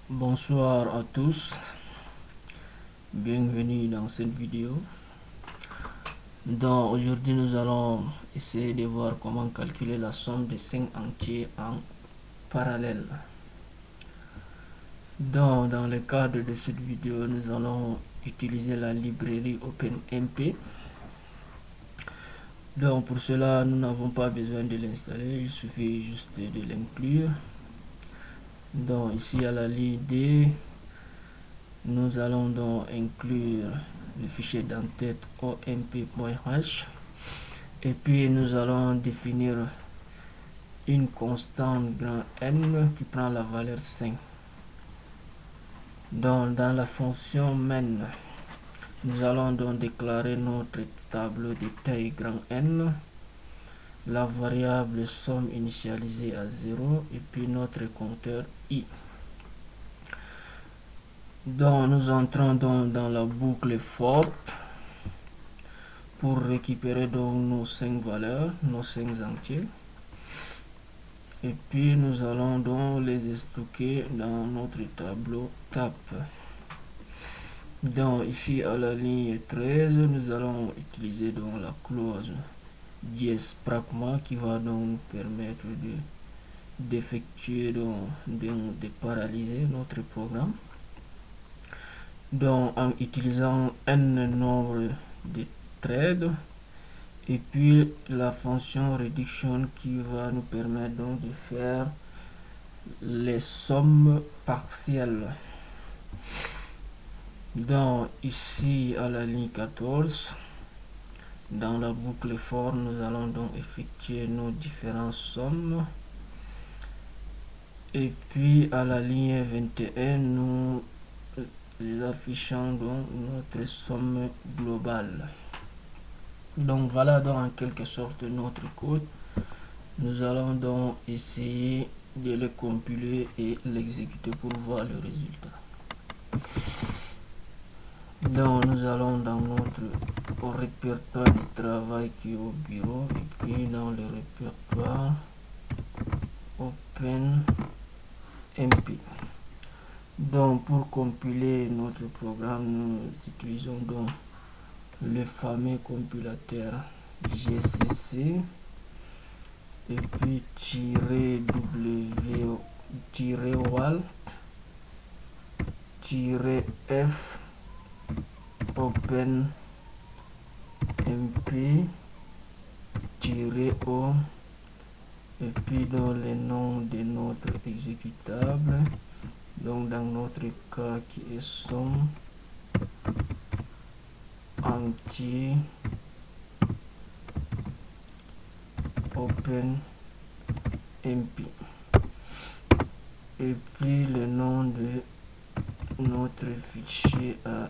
Bonsoir à tous, bienvenue dans cette vidéo. Donc aujourd'hui nous allons essayer de voir comment calculer la somme des 5 entiers en parallèle. Donc dans le cadre de cette vidéo nous allons utiliser la librairie OpenMP. Donc pour cela nous n'avons pas besoin de l'installer, il suffit juste de l'inclure. Donc ici à la ligne D, nous allons donc inclure le fichier d'entête omp.h et puis nous allons définir une constante grand N qui prend la valeur 5. Donc dans la fonction main, nous allons donc déclarer notre tableau de taille grand N, la variable somme initialisée à 0 et puis notre compteur i. Donc nous entrons donc dans la boucle for pour récupérer donc nos 5 valeurs, nos 5 entiers, et puis nous allons donc les stocker dans notre tableau tab. Donc ici à la ligne 13 nous allons utiliser donc la clause dièse pragma qui va donc nous permettre d'effectuer de paralyser notre programme. Donc en utilisant n nombre de threads et puis la fonction reduction qui va nous permettre donc de faire les sommes partielles. Donc ici à la ligne 14 dans la boucle for nous allons donc effectuer nos différentes sommes et puis à la ligne 21 nous affichons donc notre somme globale. Donc voilà donc en quelque sorte notre code. Nous allons donc essayer de le compiler et l'exécuter pour voir le résultat. Donc nous allons dans notre répertoire de travail qui est au bureau et puis dans le répertoire OpenMP. Donc pour compiler notre programme, nous utilisons donc le fameux compilateur GCC et puis -w-wal -f OpenMP -o et puis dans le nom de notre exécutable, donc dans notre cas qui est somme entier OpenMP et puis le nom de notre fichier à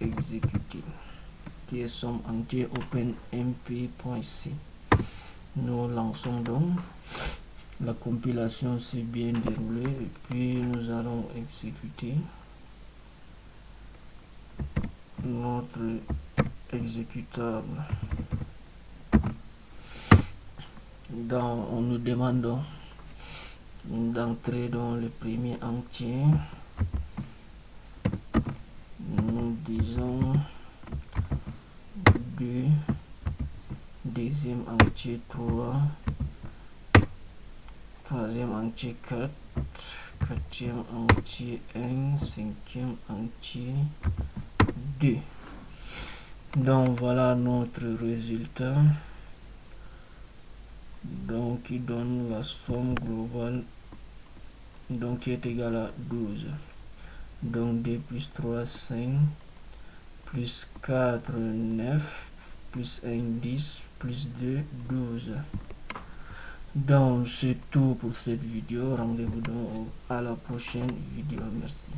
exécuter qui est somme entier OpenMP.c. Nous lançons donc, la compilation s'est bien déroulée et puis nous allons exécuter notre exécutable. On nous demande d'entrer dans le premier entier. Nous disons 2, deuxième entier 3, troisième entier 4, quatrième entier 1, cinquième entier 2. Donc voilà notre résultat, donc qui donne la somme globale donc qui est égale à 12. Donc 2 plus 3 5 plus 4 9 plus 1 10 plus 2 12. Donc c'est tout pour cette vidéo. Rendez-vous donc à la prochaine vidéo. Merci.